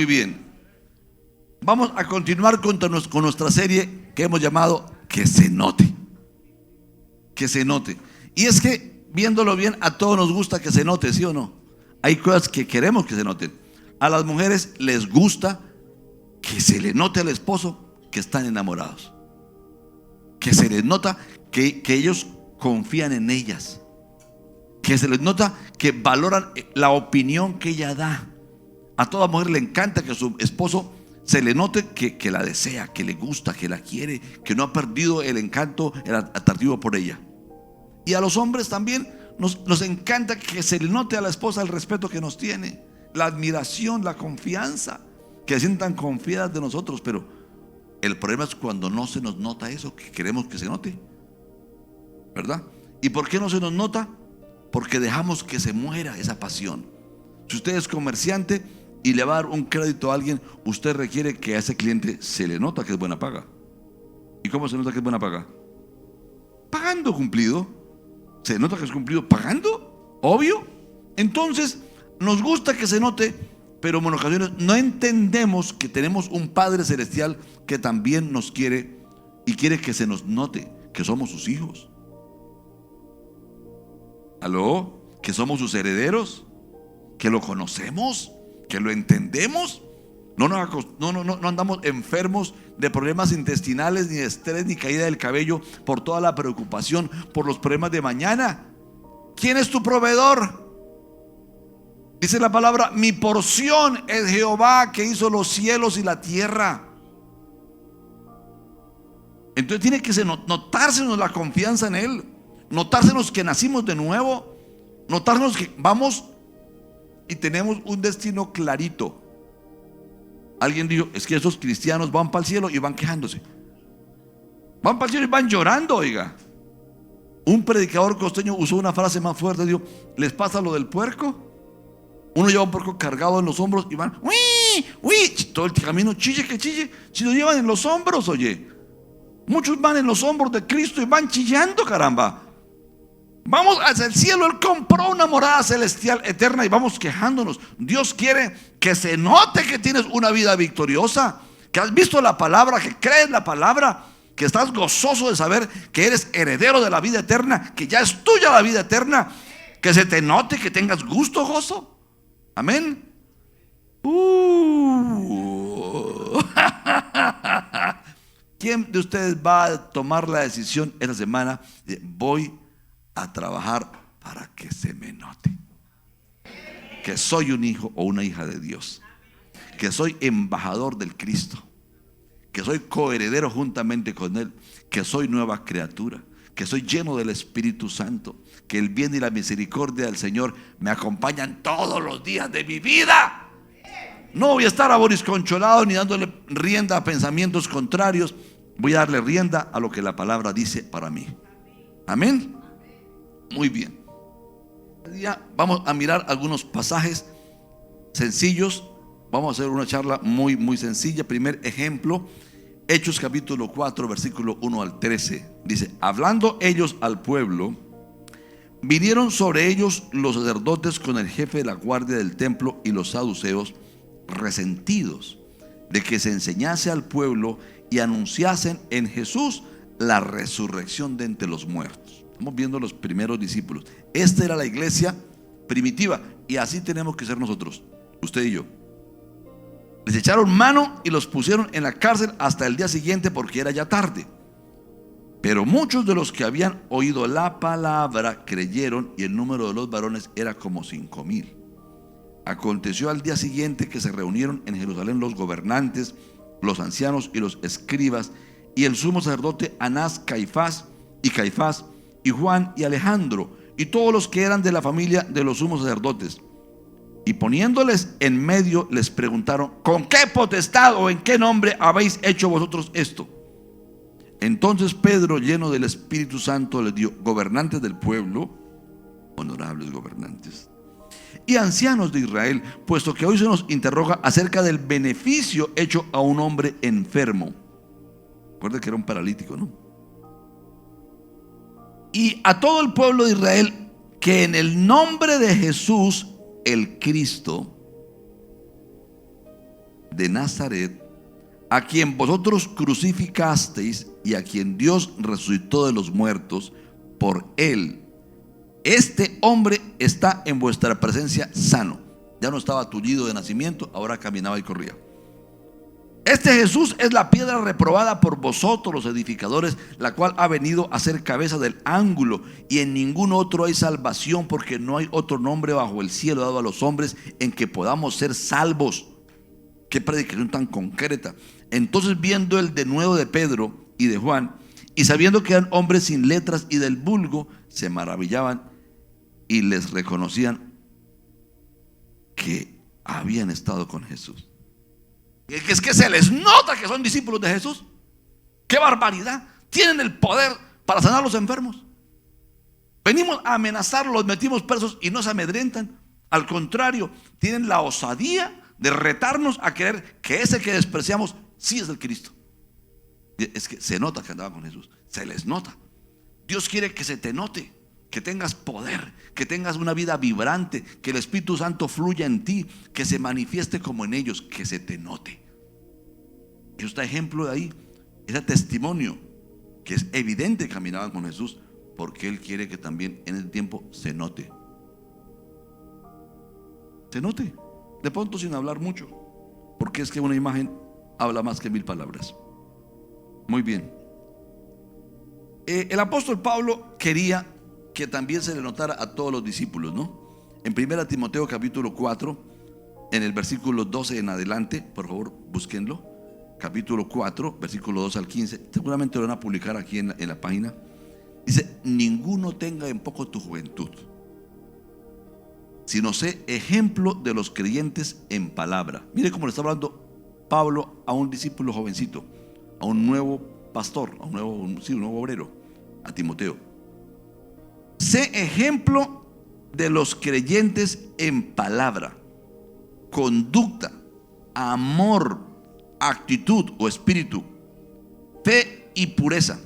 Muy bien. Vamos a continuar con nuestra serie que hemos llamado Que se note. Que se note. Y es que, viéndolo bien, a todos nos gusta que se note, ¿sí o no? Hay cosas que queremos que se noten. A las mujeres les gusta que se le note al esposo que están enamorados. Que se les nota que ellos confían en ellas. Que se les nota que valoran la opinión que ella da. A toda mujer le encanta que su esposo se le note que la desea, que le gusta, que la quiere, que no ha perdido el encanto, el atractivo por ella. Y a los hombres también nos encanta que se le note a la esposa el respeto que nos tiene, la admiración, la confianza, que se sientan confiadas de nosotros. Pero el problema es cuando no se nos nota eso que queremos que se note, ¿verdad? ¿Y por qué no se nos nota? Porque dejamos que se muera esa pasión. Si usted es comerciante y le va a dar un crédito a alguien, usted requiere que a ese cliente se le nota que es buena paga. ¿Y cómo se nota que es buena paga? Pagando cumplido. Se nota que es cumplido pagando, obvio. Entonces nos gusta que se note, pero en ocasiones no entendemos que tenemos un Padre Celestial que también nos quiere y quiere que se nos note que somos sus hijos. ¿Aló? Que somos sus herederos, que lo conocemos, que lo entendemos. No andamos enfermos de problemas intestinales, ni de estrés, ni caída del cabello por toda la preocupación por los problemas de mañana. ¿Quién es tu proveedor? Dice la palabra: mi porción es Jehová, que hizo los cielos y la tierra. Entonces tiene que notársenos la confianza en Él, notársenos que nacimos de nuevo, notársenos que vamos y tenemos un destino clarito. Alguien dijo: es que esos cristianos van para el cielo y van quejándose. Van para el cielo y van llorando, oiga. Un predicador costeño usó una frase más fuerte, dijo: ¿les pasa lo del puerco? Uno lleva un puerco cargado en los hombros y van ¡uy! ¡Uy! Todo el camino chille que chille. Si lo llevan en los hombros, oye. Muchos van en los hombros de Cristo y van chillando, caramba. Vamos hacia el cielo. Él compró una morada celestial eterna y vamos quejándonos. Dios quiere que se note que tienes una vida victoriosa, que has visto la palabra, que crees la palabra, que estás gozoso de saber que eres heredero de la vida eterna, que ya es tuya la vida eterna. Que se te note, que tengas gusto, gozo. Amén. ¿Quién de ustedes va a tomar la decisión esta semana de voy a trabajar para que se me note que soy un hijo o una hija de Dios, que soy embajador del Cristo, que soy coheredero juntamente con Él, que soy nueva criatura, que soy lleno del Espíritu Santo, que el bien y la misericordia del Señor me acompañan todos los días de mi vida? No voy a estar aborisconcholado ni dándole rienda a pensamientos contrarios. Voy a darle rienda a lo que la palabra dice para mí. Amén. Muy bien. Vamos a mirar algunos pasajes sencillos. Vamos a hacer una charla muy sencilla. Primer ejemplo, Hechos capítulo 4 versículo 1 al 13. Dice: hablando ellos al pueblo, vinieron sobre ellos los sacerdotes con el jefe de la guardia del templo y los saduceos, resentidos de que se enseñase al pueblo y anunciasen en Jesús la resurrección de entre los muertos. Estamos viendo los primeros discípulos. Esta era la iglesia primitiva y así tenemos que ser nosotros, usted y yo. Les echaron mano y los pusieron en la cárcel hasta el día siguiente, porque era ya tarde. Pero muchos de los que habían oído la palabra creyeron, y el número de los varones era como 5,000. Aconteció al día siguiente que se reunieron en Jerusalén los gobernantes, los ancianos y los escribas, y el sumo sacerdote Anás, Caifás y Juan y Alejandro, y todos los que eran de la familia de los sumos sacerdotes. Y poniéndoles en medio les preguntaron: ¿con qué potestad o en qué nombre habéis hecho vosotros esto? Entonces Pedro, lleno del Espíritu Santo, les dio: gobernantes del pueblo, honorables gobernantes, y ancianos de Israel, puesto que hoy se nos interroga acerca del beneficio hecho a un hombre enfermo. Recuerda que era un paralítico, ¿no? Y a todo el pueblo de Israel, que en el nombre de Jesús el Cristo de Nazaret, a quien vosotros crucificasteis y a quien Dios resucitó de los muertos, por él, este hombre está en vuestra presencia sano. Ya no estaba tullido de nacimiento, ahora caminaba y corría. Este Jesús es la piedra reprobada por vosotros los edificadores, la cual ha venido a ser cabeza del ángulo, y en ningún otro hay salvación, porque no hay otro nombre bajo el cielo dado a los hombres en que podamos ser salvos. Qué predicación tan concreta. Entonces, viendo el denuedo de Pedro y de Juan, y sabiendo que eran hombres sin letras y del vulgo, se maravillaban y les reconocían que habían estado con Jesús. Es que se les nota que son discípulos de Jesús. ¡Qué barbaridad! Tienen el poder para sanar a los enfermos. Venimos a amenazarlos, los metimos presos y no se amedrentan. Al contrario, tienen la osadía de retarnos a creer que ese que despreciamos sí es el Cristo. Es que se nota que andaba con Jesús. Se les nota. Dios quiere que se te note, que tengas poder, que tengas una vida vibrante, que el Espíritu Santo fluya en ti, que se manifieste como en ellos, que se te note. Y está ejemplo de ahí, ese testimonio que es evidente que caminaban con Jesús, porque Él quiere que también en el tiempo se note. Se note, de pronto sin hablar mucho, porque es que una imagen habla más que 1000 palabras. Muy bien. El apóstol Pablo quería que también se le notara a todos los discípulos, ¿no? En 1 Timoteo capítulo 4, en el versículo 12 en adelante, por favor búsquenlo. Capítulo 4, versículo 2 al 15. Seguramente lo van a publicar aquí en la página. Dice: ninguno tenga en poco tu juventud, sino sé ejemplo de los creyentes en palabra. Mire cómo le está hablando Pablo a un discípulo jovencito, a un nuevo pastor, a un nuevo obrero, a Timoteo. Sé ejemplo de los creyentes en palabra, conducta, amor, actitud o espíritu, fe y pureza.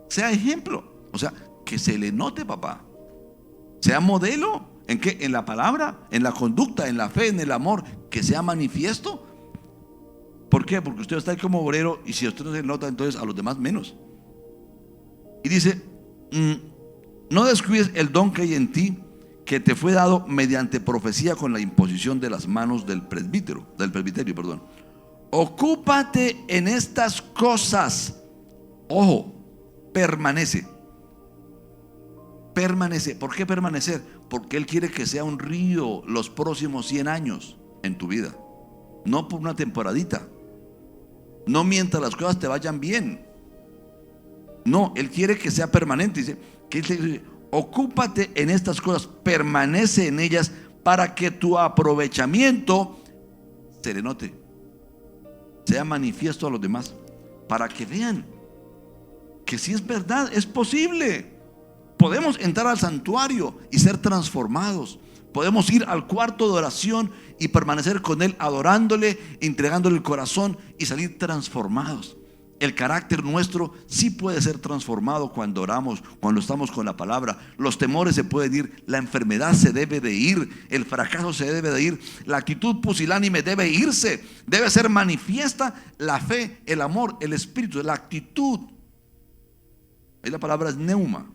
Sea ejemplo, o sea, que se le note, papá. Sea modelo. ¿En qué? En la palabra, en la conducta, en la fe, en el amor, que sea manifiesto. ¿Por qué? Porque usted está ahí como obrero, y si a usted no se nota, entonces a los demás menos. Y dice: no descuides el don que hay en ti, que te fue dado mediante profecía con la imposición de las manos del presbiterio. Ocúpate en estas cosas. Ojo, permanece. Permanece. ¿Por qué permanecer? Porque Él quiere que sea un río los próximos 100 años en tu vida. No por una temporadita. No mientras las cosas te vayan bien. No, Él quiere que sea permanente. Dice, ocúpate en estas cosas, permanece en ellas, para que tu aprovechamiento se le note, sea manifiesto a los demás, para que vean que si es verdad, es posible. Podemos entrar al santuario y ser transformados. Podemos ir al cuarto de oración y permanecer con Él, adorándole, entregándole el corazón y salir transformados. El carácter nuestro sí puede ser transformado cuando oramos, cuando estamos con la palabra. Los temores se pueden ir, la enfermedad se debe de ir, el fracaso se debe de ir, la actitud pusilánime debe irse, debe ser manifiesta la fe, el amor, el espíritu, la actitud. Ahí la palabra es neuma.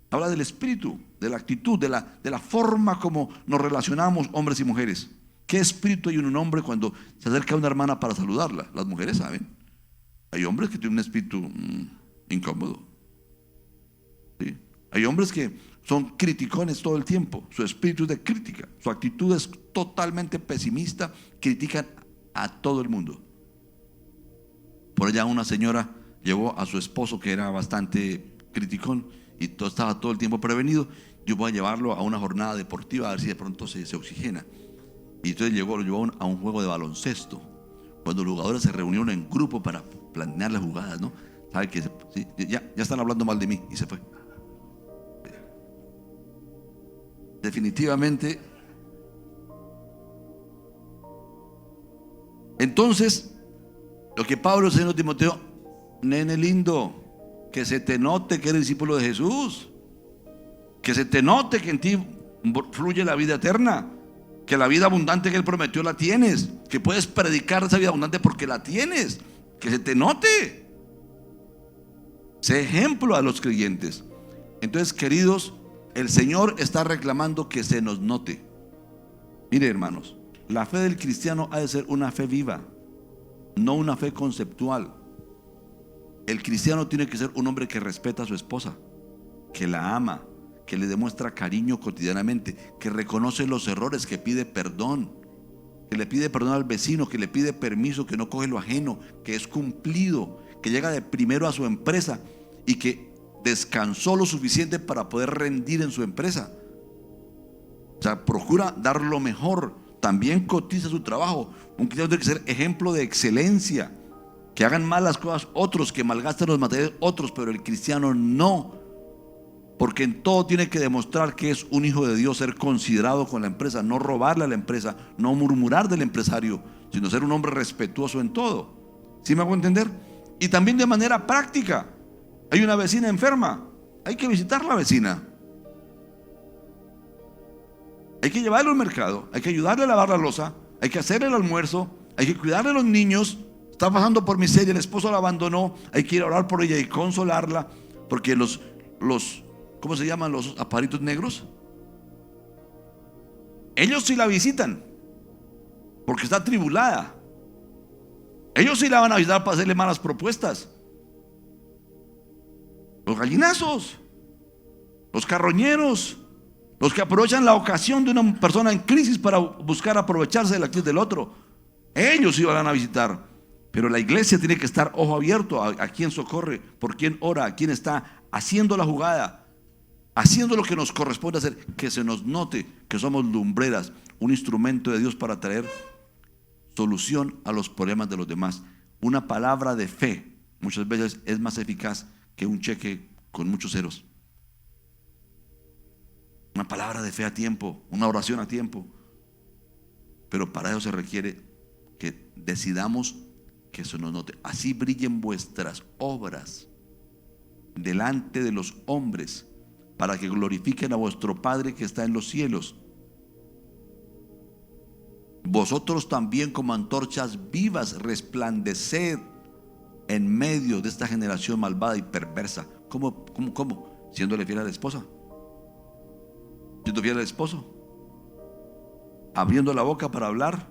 Habla del espíritu, de la actitud, de la forma como nos relacionamos hombres y mujeres. ¿Qué espíritu hay en un hombre cuando se acerca a una hermana para saludarla? Las mujeres saben. Hay hombres que tienen un espíritu incómodo, ¿sí? Hay hombres que son criticones todo el tiempo. Su espíritu es de crítica. Su actitud es totalmente pesimista. Critican a todo el mundo. Por allá una señora llevó a su esposo, que era bastante criticón, y estaba todo el tiempo prevenido. Yo voy a llevarlo a una jornada deportiva a ver si de pronto se oxigena. Y entonces lo llevó a un juego de baloncesto, cuando los jugadores se reunieron en grupo para planear las jugadas, ¿no? ¿Sabe que sí, ya están hablando mal de mí? Y se fue. Definitivamente. Entonces, lo que Pablo dice a Timoteo: nene lindo, que se te note que eres discípulo de Jesús, que se te note que en ti fluye la vida eterna. que la vida abundante que Él prometió la tienes, que puedes predicar esa vida abundante porque la tienes, que se te note. Sé ejemplo a los creyentes. Entonces, queridos, el Señor está reclamando que se nos note. Mire, hermanos, la fe del cristiano ha de ser una fe viva, no una fe conceptual. El cristiano tiene que ser un hombre que respeta a su esposa, que la ama, que le demuestra cariño cotidianamente, que reconoce los errores, que pide perdón, que le pide perdón al vecino, que le pide permiso, que no coge lo ajeno, que es cumplido, que llega de primero a su empresa y que descansó lo suficiente para poder rendir en su empresa. O sea, procura dar lo mejor, también cotiza su trabajo. Un cristiano tiene que ser ejemplo de excelencia, que hagan mal las cosas otros, que malgasten los materiales otros, pero el cristiano no. Porque en todo tiene que demostrar que es un hijo de Dios, ser considerado con la empresa, no robarle a la empresa, no murmurar del empresario, sino ser un hombre respetuoso en todo. ¿Sí me hago entender? Y también de manera práctica. Hay una vecina enferma, hay que visitar a la vecina. Hay que llevarle al mercado, hay que ayudarle a lavar la loza, hay que hacerle el almuerzo, hay que cuidarle a los niños. Está pasando por miseria, el esposo la abandonó, hay que ir a orar por ella y consolarla, porque los ¿cómo se llaman los aparitos negros? Ellos sí la visitan porque está atribulada. Ellos sí la van a visitar para hacerle malas propuestas. Los gallinazos, los carroñeros, los que aprovechan la ocasión de una persona en crisis para buscar aprovecharse de la crisis del otro. Ellos sí van a visitar. Pero la iglesia tiene que estar ojo abierto a quién socorre, por quién ora, a quién está haciendo la jugada, haciendo lo que nos corresponde hacer, que se nos note que somos lumbreras, un instrumento de Dios para traer solución a los problemas de los demás. Una palabra de fe muchas veces es más eficaz que un cheque con muchos ceros. Una palabra de fe a tiempo, una oración a tiempo. Pero para eso se requiere que decidamos que se nos note. Así brillen vuestras obras delante de los hombres, para que glorifiquen a vuestro Padre que está en los cielos. Vosotros también, como antorchas vivas, resplandeced en medio de esta generación malvada y perversa. ¿Cómo? Siéndole fiel a la esposa, siendo fiel al esposo, abriendo la boca para hablar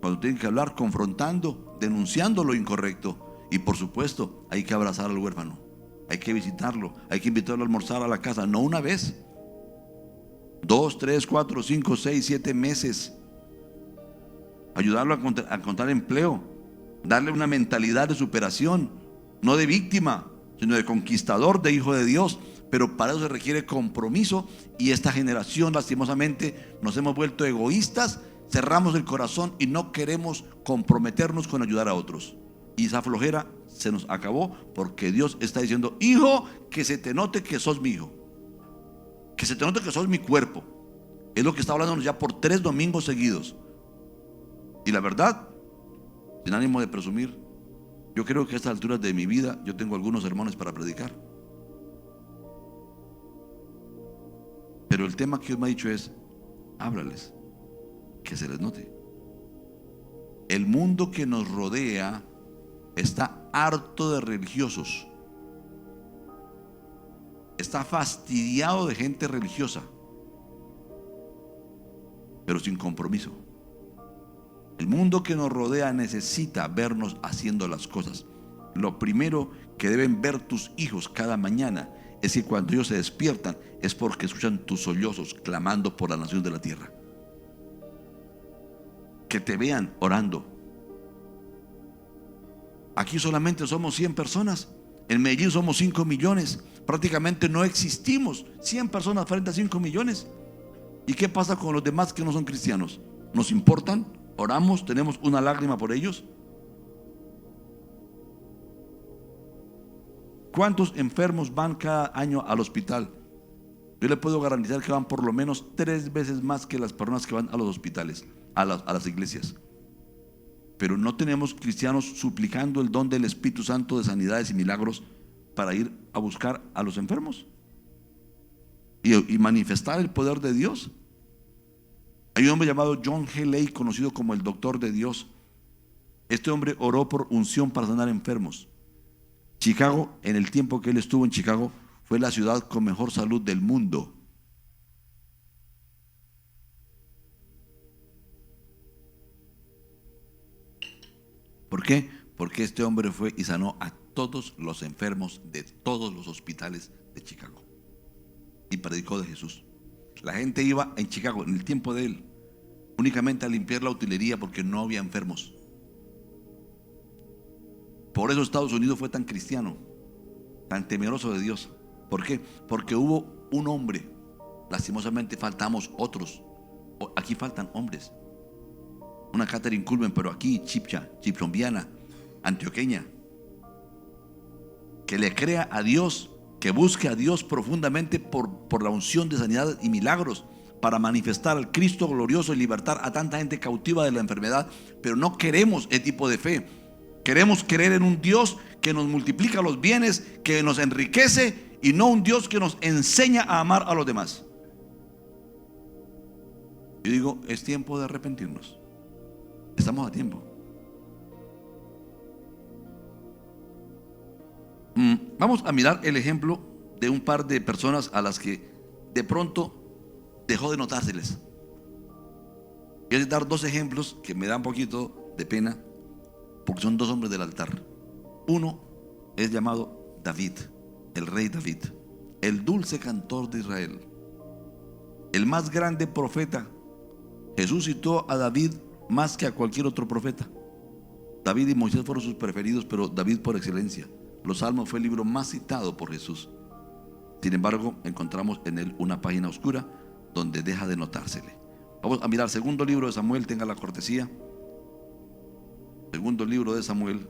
cuando tienen que hablar, confrontando, denunciando lo incorrecto. Y por supuesto, hay que abrazar al huérfano, hay que visitarlo, hay que invitarlo a almorzar a la casa, no una vez, 2, 3, 4, 5, 6, 7 meses. Ayudarlo a encontrar empleo, darle una mentalidad de superación, no de víctima, sino de conquistador, de hijo de Dios. Pero para eso se requiere compromiso, y esta generación lastimosamente nos hemos vuelto egoístas, cerramos el corazón y no queremos comprometernos con ayudar a otros. Y esa flojera se nos acabó, porque Dios está diciendo: hijo, que se te note que sos mi hijo, que se te note que sos mi cuerpo. Es lo que está hablándonos ya por 3 domingos seguidos. Y la verdad, sin ánimo de presumir, yo creo que a estas alturas de mi vida yo tengo algunos sermones para predicar. Pero el tema que Dios me ha dicho es: háblales, que se les note. El mundo que nos rodea está harto de religiosos, está fastidiado de gente religiosa, pero sin compromiso. El mundo que nos rodea necesita vernos haciendo las cosas. Lo primero que deben ver tus hijos cada mañana es que cuando ellos se despiertan es porque escuchan tus sollozos clamando por la nación de la tierra. Que te vean orando. Aquí solamente somos 100 personas. En Medellín somos 5 millones. Prácticamente no existimos. 100 personas frente a 5 millones. ¿Y qué pasa con los demás que no son cristianos? ¿Nos importan? ¿Oramos? ¿Tenemos una lágrima por ellos? ¿Cuántos enfermos van cada año al hospital? Yo le puedo garantizar que van por lo menos 3 veces más que las personas que van a los hospitales, a las iglesias. Pero no tenemos cristianos suplicando el don del Espíritu Santo de sanidades y milagros para ir a buscar a los enfermos y manifestar el poder de Dios. Hay un hombre llamado John G. Lake, conocido como el doctor de Dios. Este hombre oró por unción para sanar enfermos. Chicago, en el tiempo que él estuvo en Chicago, fue la ciudad con mejor salud del mundo. ¿Por qué? Porque este hombre fue y sanó a todos los enfermos de todos los hospitales de Chicago y predicó de Jesús. La gente iba en Chicago en el tiempo de él únicamente a limpiar la utilería porque no había enfermos. Por eso Estados Unidos fue tan cristiano, tan temeroso de Dios. ¿Por qué? Porque hubo un hombre. Lastimosamente faltamos otros. Aquí faltan hombres. Una Catherine Cullen, pero aquí chipchombiana, antioqueña, que le crea a Dios, que busque a Dios profundamente por la unción de sanidad y milagros, para manifestar al Cristo glorioso y libertar a tanta gente cautiva de la enfermedad. Pero no queremos ese tipo de fe. Queremos creer en un Dios que nos multiplica los bienes, que nos enriquece, y no un Dios que nos enseña a amar a los demás. Yo digo, es tiempo de arrepentirnos. Estamos a tiempo. Vamos a mirar el ejemplo de un par de personas a las que de pronto dejó de notárseles. Quiero dar dos ejemplos que me da un poquito de pena, porque son dos hombres del altar. Uno es llamado David, el rey David, el dulce cantor de Israel, el más grande profeta. Jesús citó a David más que a cualquier otro profeta. David y Moisés fueron sus preferidos, pero David por excelencia. Los Salmos fue el libro más citado por Jesús. Sin embargo, encontramos en él una página oscura donde deja de notársele. Vamos a mirar segundo libro de Samuel, tenga la cortesía. Segundo libro de Samuel.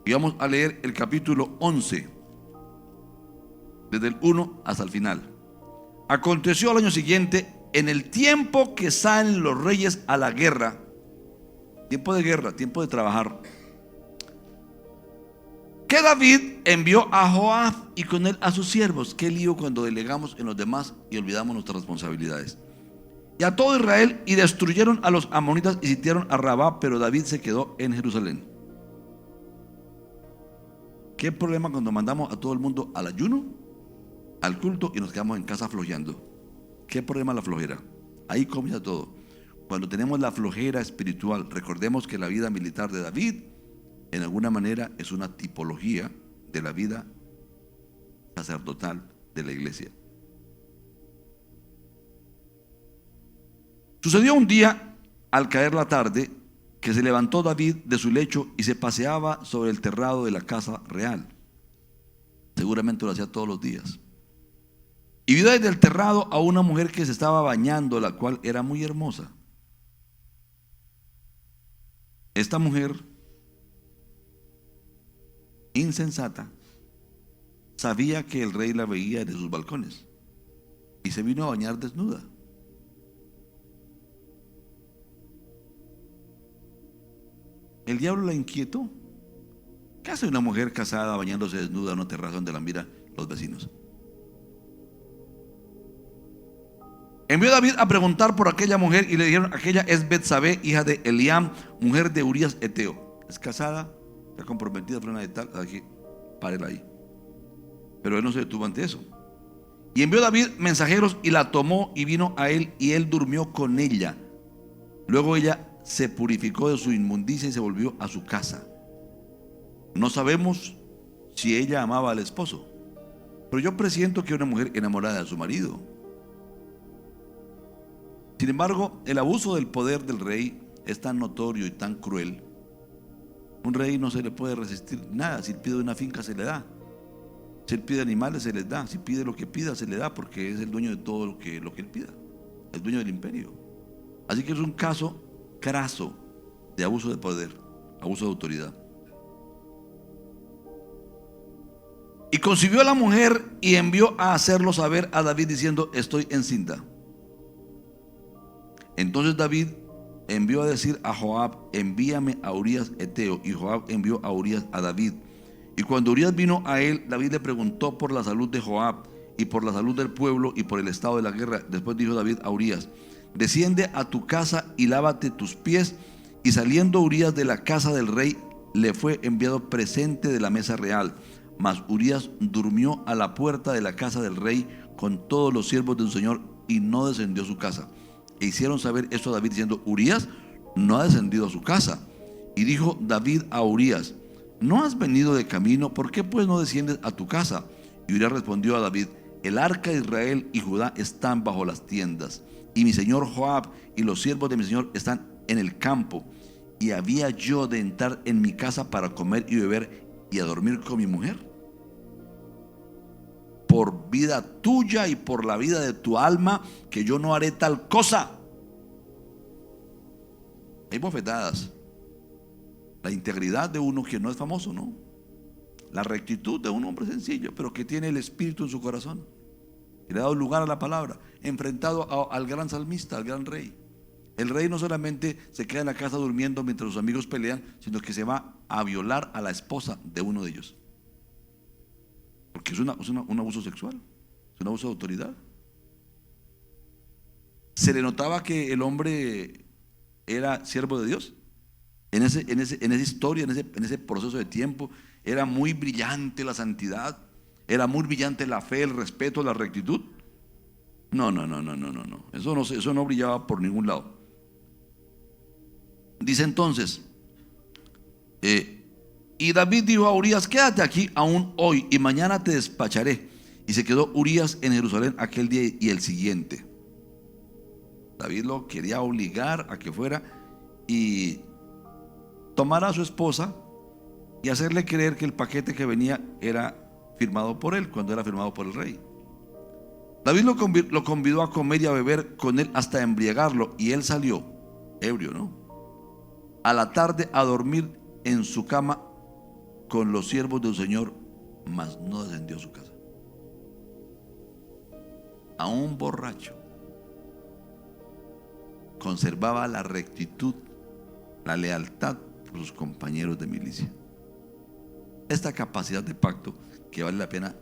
Y vamos a leer el capítulo 11, desde el 1 hasta el final. Aconteció al año siguiente, en el tiempo que salen los reyes a la guerra, tiempo de guerra, tiempo de trabajar, que David envió a Joab y con él a sus siervos. Qué lío cuando delegamos en los demás y olvidamos nuestras responsabilidades. Y a todo Israel, y destruyeron a los amonitas y sitiaron a Rabá, pero David se quedó en Jerusalén. ¿Qué problema cuando mandamos a todo el mundo al ayuno, al culto, y nos quedamos en casa flojeando? ¿Qué problema la flojera? Ahí comienza todo. Cuando tenemos la flojera espiritual, recordemos que la vida militar de David en alguna manera es una tipología de la vida sacerdotal de la iglesia. Sucedió un día, al caer la tarde, que se levantó David de su lecho y se paseaba sobre el terrado de la casa real. Seguramente lo hacía todos los días. Y vio desde el terrado a una mujer que se estaba bañando, la cual era muy hermosa. Esta mujer, insensata, sabía que el rey la veía de sus balcones y se vino a bañar desnuda. El diablo la inquietó. ¿Qué hace una mujer casada bañándose desnuda en una terraza donde la miran los vecinos? Envió David a preguntar por aquella mujer y le dijeron: aquella es Betsabé, hija de Eliam, mujer de Urías Eteo. Es casada, está comprometida, frena de tal, aquí, párela ahí. Pero él no se detuvo ante eso. Y envió David mensajeros y la tomó y vino a él, y él durmió con ella. Luego ella se purificó de su inmundicia y se volvió a su casa. No sabemos si ella amaba al esposo, pero yo presiento que era una mujer enamorada de su marido. Sin embargo, el abuso del poder del rey es tan notorio y tan cruel. Un rey no se le puede resistir nada. Si él pide una finca, se le da. Si él pide animales, se les da. Si pide lo que pida, se le da, porque es el dueño de todo lo que él pida. El dueño del imperio. Así que es un caso craso de abuso de poder, abuso de autoridad. Y concibió a la mujer y envió a hacerlo saber a David diciendo: estoy encinta. Entonces David envió a decir a Joab: envíame a Urías Eteo. Y Joab envió a Urías a David. Y cuando Urías vino a él, David le preguntó por la salud de Joab y por la salud del pueblo y por el estado de la guerra. Después dijo David a Urías: desciende a tu casa y lávate tus pies. Y saliendo Urías de la casa del rey, le fue enviado presente de la mesa real. Mas Urías durmió a la puerta de la casa del rey con todos los siervos de su señor, y no descendió a su casa. E hicieron saber esto a David, diciendo: Urías no ha descendido a su casa. Y dijo David a Urías: ¿no has venido de camino? ¿Por qué pues no desciendes a tu casa? Y Urías respondió a David: el arca de Israel y Judá están bajo las tiendas, y mi señor Joab y los siervos de mi señor están en el campo. Y había yo de entrar en mi casa para comer y beber y a dormir con mi mujer. Por vida tuya y por la vida de tu alma, que yo no haré tal cosa. Hay bofetadas. La integridad de uno que no es famoso, ¿no? La rectitud de un hombre sencillo, pero que tiene el Espíritu en su corazón, y le ha dado lugar a la palabra, enfrentado al gran salmista, al gran rey. El rey no solamente se queda en la casa durmiendo mientras sus amigos pelean, sino que se va a violar a la esposa de uno de ellos. Porque es un abuso sexual, es un abuso de autoridad. Se le notaba que el hombre era siervo de Dios. En esa historia, en ese proceso de tiempo, era muy brillante la santidad, era muy brillante la fe, el respeto, la rectitud. No. Eso no brillaba por ningún lado. Dice entonces, y David dijo a Urías: quédate aquí aún hoy, y mañana te despacharé. Y se quedó Urías en Jerusalén aquel día y el siguiente. David lo quería obligar a que fuera y tomara a su esposa y hacerle creer que el paquete que venía era firmado por él, cuando era firmado por el rey. David lo convidó a comer y a beber con él hasta embriagarlo, y él salió, ebrio, ¿no?, a la tarde a dormir en su cama con los siervos de su señor, mas no descendió a su casa. A un borracho conservaba la rectitud, la lealtad por sus compañeros de milicia. Esta capacidad de pacto, que vale la pena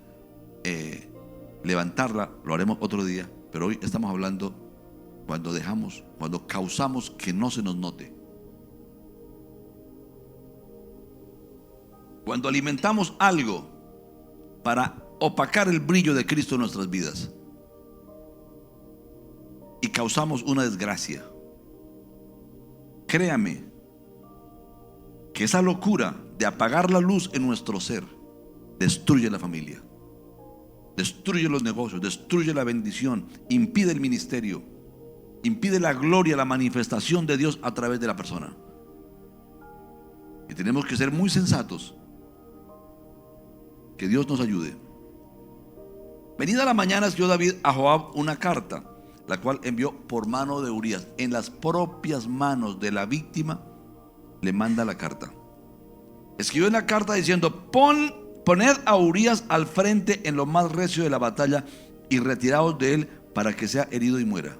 levantarla, lo haremos otro día, pero hoy estamos hablando cuando causamos que no se nos note. Cuando alimentamos algo para opacar el brillo de Cristo en nuestras vidas y causamos una desgracia, créame que esa locura de apagar la luz en nuestro ser destruye la familia, destruye los negocios, destruye la bendición, impide el ministerio, impide la gloria, la manifestación de Dios a través de la persona. Y tenemos que ser muy sensatos. Que Dios nos ayude. Venida la mañana, escribió David a Joab una carta, la cual envió por mano de Urías. En las propias manos de la víctima le manda la carta. Escribió en la carta diciendo: poned a Urías al frente en lo más recio de la batalla y retiraos de él para que sea herido y muera.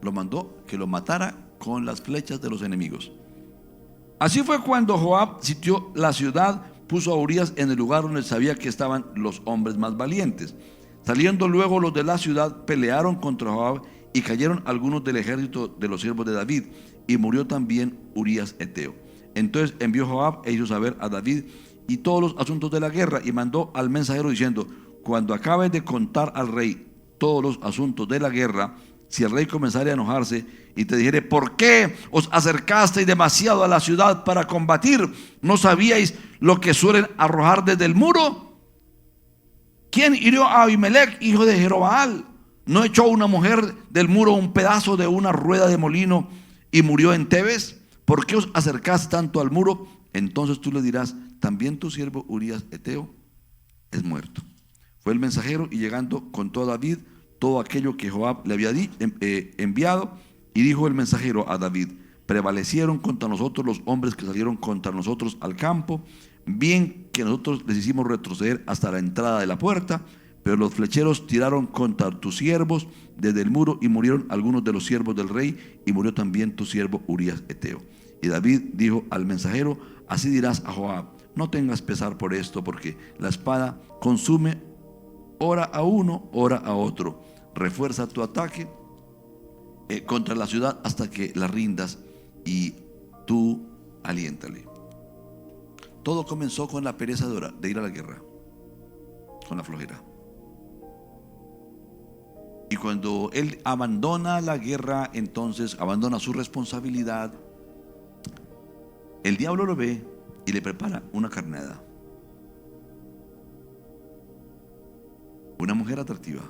Lo mandó que lo matara con las flechas de los enemigos. Así fue cuando Joab sitió la ciudad. Puso a Urías en el lugar donde sabía que estaban los hombres más valientes. Saliendo luego los de la ciudad, pelearon contra Joab, y cayeron algunos del ejército de los siervos de David, y murió también Urías Eteo. Entonces envió Joab e hizo saber a David y todos los asuntos de la guerra, y mandó al mensajero diciendo: cuando acabes de contar al rey todos los asuntos de la guerra, si el rey comenzare a enojarse y te dijere: ¿por qué os acercasteis demasiado a la ciudad para combatir? ¿No sabíais lo que suelen arrojar desde el muro? ¿Quién hirió a Abimelech, hijo de Jerobaal? ¿No echó una mujer del muro un pedazo de una rueda de molino y murió en Tebes? ¿Por qué os acercáis tanto al muro? Entonces tú le dirás: también tu siervo Urías Eteo es muerto. Fue el mensajero, y llegando contó a David todo aquello que Joab le había enviado. Y dijo el mensajero a David: prevalecieron contra nosotros los hombres que salieron contra nosotros al campo, bien que nosotros les hicimos retroceder hasta la entrada de la puerta, pero los flecheros tiraron contra tus siervos desde el muro, y murieron algunos de los siervos del rey, y murió también tu siervo Urías Eteo. Y David dijo al mensajero: así dirás a Joab: no tengas pesar por esto, porque la espada consume ora a uno, ora a otro. Refuerza tu ataque contra la ciudad hasta que la rindas y tú aliéntale. Todo comenzó con la pereza de ir a la guerra, con la flojera. Y cuando él abandona la guerra, entonces abandona su responsabilidad. El diablo lo ve y le prepara una carnada. Una mujer atractiva.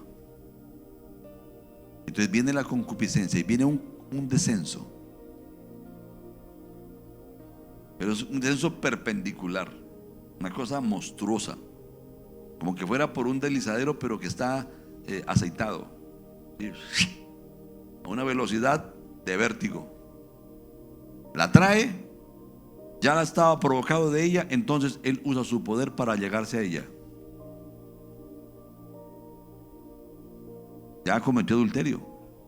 Entonces viene la concupiscencia y viene un descenso. Pero es un descenso perpendicular, una cosa monstruosa, como que fuera por un deslizadero pero que está aceitado, ¿sí? A una velocidad de vértigo. La trae, ya la estaba provocado de ella, entonces él usa su poder para llegarse a ella. Ya cometió adulterio,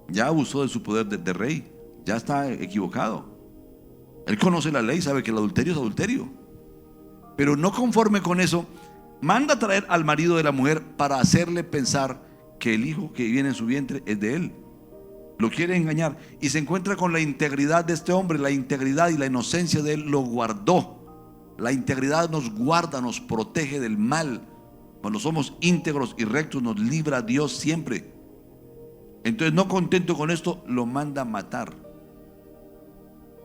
ya abusó de su poder de rey, ya está equivocado. Él conoce la ley, sabe que el adulterio es adulterio. Pero no conforme con eso, manda a traer al marido de la mujer para hacerle pensar que el hijo que viene en su vientre es de él. Lo quiere engañar y se encuentra con la integridad de este hombre. La integridad y la inocencia de él lo guardó. La integridad nos guarda, nos protege del mal. Cuando somos íntegros y rectos nos libra Dios siempre. Entonces, no contento con esto, lo manda a matar.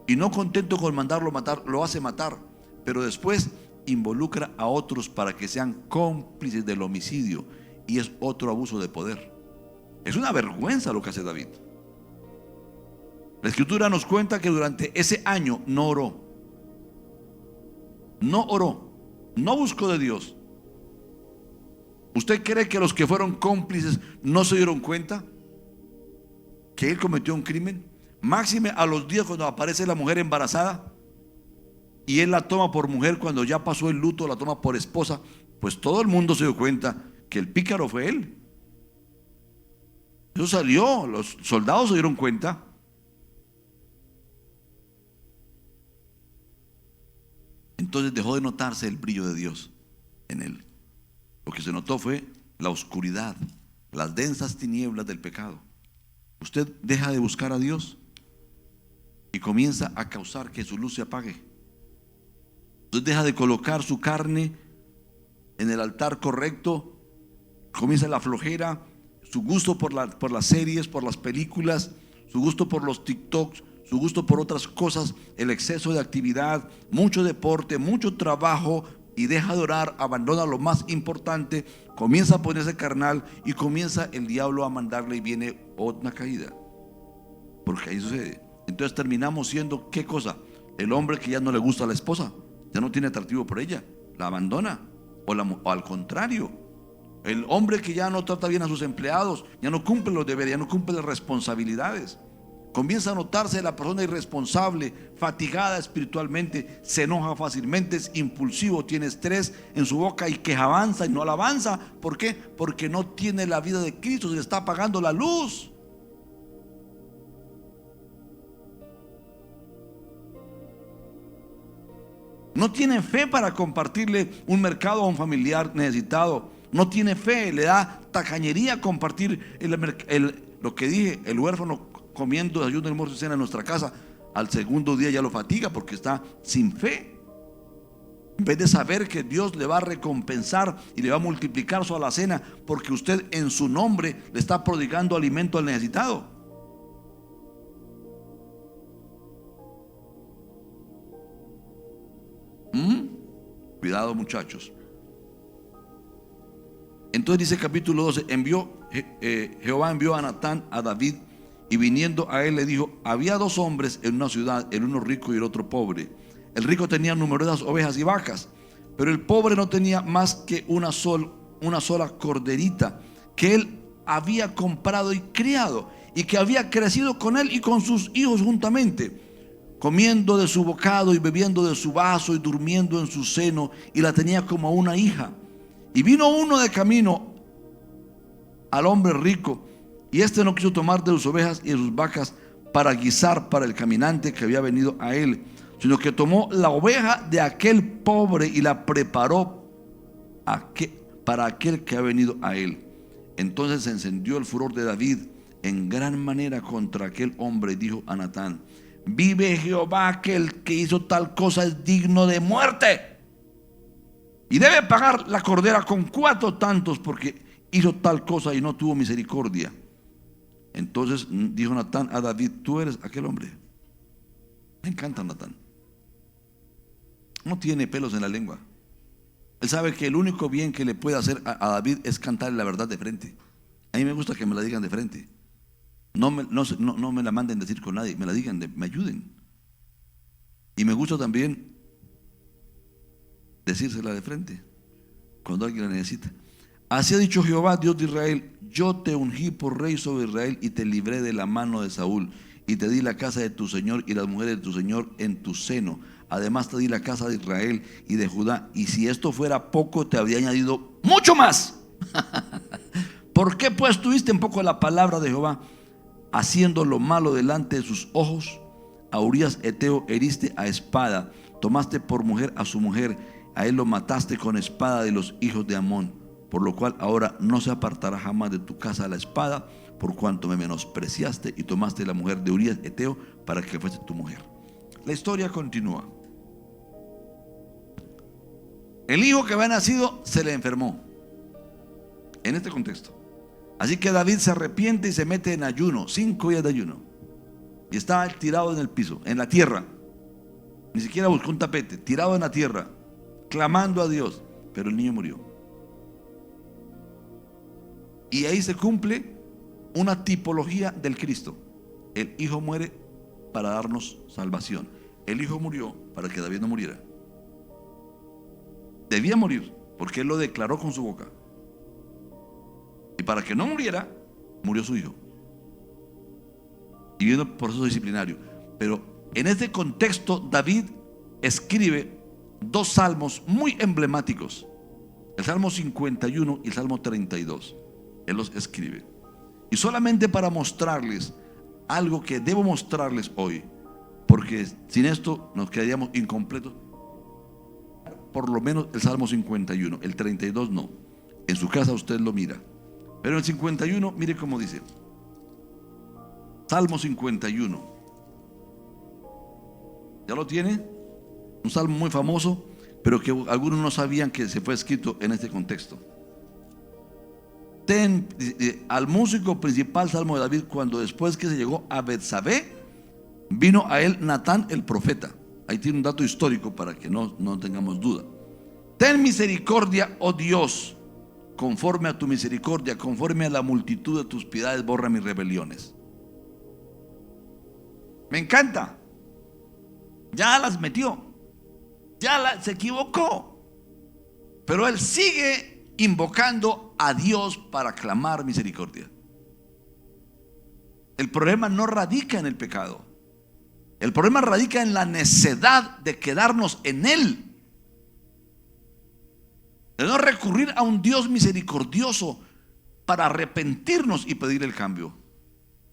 Y no contento con mandarlo matar, lo hace matar. Pero después involucra a otros para que sean cómplices del homicidio. Y es otro abuso de poder. Es una vergüenza lo que hace David. La Escritura nos cuenta que durante ese año no oró. No oró. No buscó de Dios. ¿Usted cree que los que fueron cómplices no se dieron cuenta que él cometió un crimen? Máxime a los días cuando aparece la mujer embarazada y él la toma por mujer, cuando ya pasó el luto la toma por esposa, pues todo el mundo se dio cuenta que el pícaro fue él. Eso salió, los soldados se dieron cuenta. Entonces dejó de notarse el brillo de Dios en él. Lo que se notó fue la oscuridad, las densas tinieblas del pecado. Usted deja de buscar a Dios y comienza a causar que su luz se apague. Usted deja de colocar su carne en el altar correcto, comienza la flojera, su gusto por las series, por las películas, su gusto por los TikToks, su gusto por otras cosas, el exceso de actividad, mucho deporte, mucho trabajo, y deja de orar, abandona lo más importante, comienza a ponerse carnal y comienza el diablo a mandarle y viene otra caída. Porque ahí sucede. Entonces terminamos siendo, ¿qué cosa? El hombre que ya no le gusta a la esposa, ya no tiene atractivo por ella, la abandona. O al contrario, el hombre que ya no trata bien a sus empleados, ya no cumple los deberes, ya no cumple las responsabilidades. Comienza a notarse la persona irresponsable, fatigada espiritualmente, se enoja fácilmente, es impulsivo, tiene estrés en su boca y que avanza y no la avanza. ¿Por qué? Porque no tiene la vida de Cristo, se le está apagando la luz. No tiene fe para compartirle un mercado a un familiar necesitado. No tiene fe, le da tacañería compartir lo que dije, el huérfano comiendo desayuno, almuerzo y cena en nuestra casa. Al segundo día ya lo fatiga porque está sin fe. En vez de saber que Dios le va a recompensar y le va a multiplicar su alacena, porque usted en su nombre le está prodigando alimento al necesitado. Cuidado, muchachos. Entonces dice capítulo 12, Jehová envió a Natán a David, y viniendo a él le dijo: había dos hombres en una ciudad, el uno rico y el otro pobre. El rico tenía numerosas ovejas y vacas, pero el pobre no tenía más que una sola corderita que él había comprado y criado, y que había crecido con él y con sus hijos juntamente, comiendo de su bocado y bebiendo de su vaso y durmiendo en su seno, y la tenía como una hija. Y vino uno de camino al hombre rico, y éste no quiso tomar de sus ovejas y de sus vacas para guisar para el caminante que había venido a él, sino que tomó la oveja de aquel pobre y la preparó para aquel que ha venido a él. Entonces se encendió el furor de David en gran manera contra aquel hombre y dijo a Natán: vive Jehová, que el que hizo tal cosa es digno de muerte y debe pagar la cordera con 4 tantos, porque hizo tal cosa y no tuvo misericordia. Entonces dijo Natán a David: tú eres aquel hombre. Me encanta Natán. No tiene pelos en la lengua. Él sabe que el único bien que le puede hacer a David es cantarle la verdad de frente. A mí me gusta que me la digan de frente. No me la manden decir con nadie, me la digan, me ayuden. Y me gusta también decírsela de frente cuando alguien la necesita. Así ha dicho Jehová, Dios de Israel: yo te ungí por rey sobre Israel y te libré de la mano de Saúl, y te di la casa de tu señor y las mujeres de tu señor en tu seno. Además te di la casa de Israel y de Judá, y si esto fuera poco, te habría añadido mucho más. ¿Por qué pues tuviste en poco la palabra de Jehová, haciendo lo malo delante de sus ojos? A Urías Eteo heriste a espada, tomaste por mujer a su mujer, a él lo mataste con espada de los hijos de Amón, por lo cual ahora no se apartará jamás de tu casa la espada, por cuanto me menospreciaste y tomaste la mujer de Urías Eteo para que fuese tu mujer. La historia continúa. El hijo que había nacido se le enfermó, en este contexto. Así que David se arrepiente y se mete en ayuno, 5 días de ayuno, y estaba tirado en el piso, en la tierra. Ni siquiera buscó un tapete, tirado en la tierra, clamando a Dios. Pero el niño murió. Y ahí se cumple una tipología del Cristo. El hijo muere para darnos salvación. El hijo murió para que David no muriera. Debía morir porque él lo declaró con su boca. Y para que no muriera, murió su hijo. Y viene el proceso disciplinario. Pero en este contexto, David escribe 2 salmos muy emblemáticos: el Salmo 51 y el Salmo 32. Él los escribe. Y solamente para mostrarles algo que debo mostrarles hoy, porque sin esto nos quedaríamos incompletos. Por lo menos el Salmo 51, el 32 no. En su casa usted lo mira. Pero el 51, mire cómo dice. Salmo 51. ¿Ya lo tiene? Un salmo muy famoso, pero que algunos no sabían que se fue escrito en este contexto. Al músico principal, Salmo de David, cuando después que se llegó a Betsabé, vino a él Natán el profeta. Ahí tiene un dato histórico para que no tengamos duda. Ten misericordia, oh Dios, conforme a tu misericordia, conforme a la multitud de tus piedades, borra mis rebeliones. Me encanta. Ya las metió, se equivocó, pero él sigue invocando a Dios para clamar misericordia. El problema no radica en el pecado. El problema radica en la necedad de quedarnos en él, de no recurrir a un Dios misericordioso para arrepentirnos y pedir el cambio.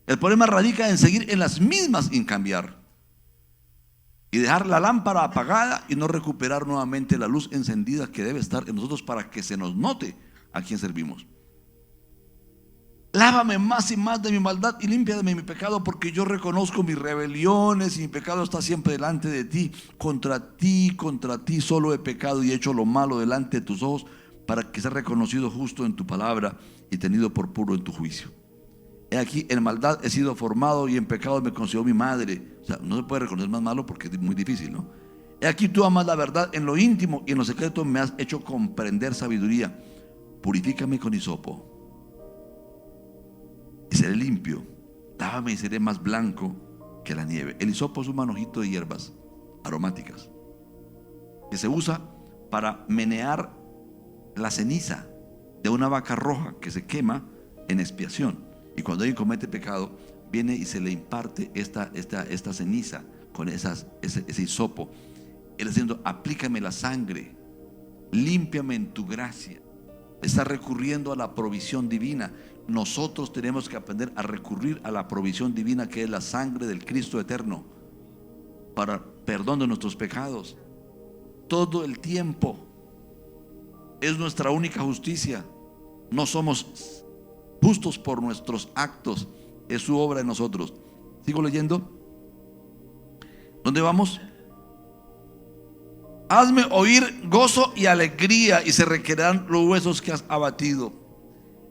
El problema radica en seguir en las mismas sin cambiar, y dejar la lámpara apagada y no recuperar nuevamente la luz encendida que debe estar en nosotros para que se nos note a quién servimos. Lávame más y más de mi maldad y límpiame de mi pecado, porque yo reconozco mis rebeliones y mi pecado está siempre delante de ti. Contra ti solo he pecado y he hecho lo malo delante de tus ojos, para que sea reconocido justo en tu palabra y tenido por puro en tu juicio. He aquí, en maldad he sido formado y en pecado me concibió mi madre. O sea, no se puede reconocer más malo porque es muy difícil, ¿no? He aquí, tú amas la verdad en lo íntimo y en lo secreto me has hecho comprender sabiduría. Purifícame con hisopo y seré limpio, lávame y seré más blanco que la nieve. El hisopo es un manojito de hierbas aromáticas que se usa para menear la ceniza de una vaca roja que se quema en expiación. Y cuando alguien comete pecado, viene y se le imparte esta ceniza con ese hisopo. Él diciendo: aplícame la sangre, límpiame en tu gracia. Está recurriendo a la provisión divina. Nosotros tenemos que aprender a recurrir a la provisión divina, que es la sangre del Cristo eterno, para perdón de nuestros pecados. Todo el tiempo es nuestra única justicia. No somos justos por nuestros actos, es su obra en nosotros. Sigo leyendo. ¿Dónde vamos? Hazme oír gozo y alegría, y se requerirán los huesos que has abatido.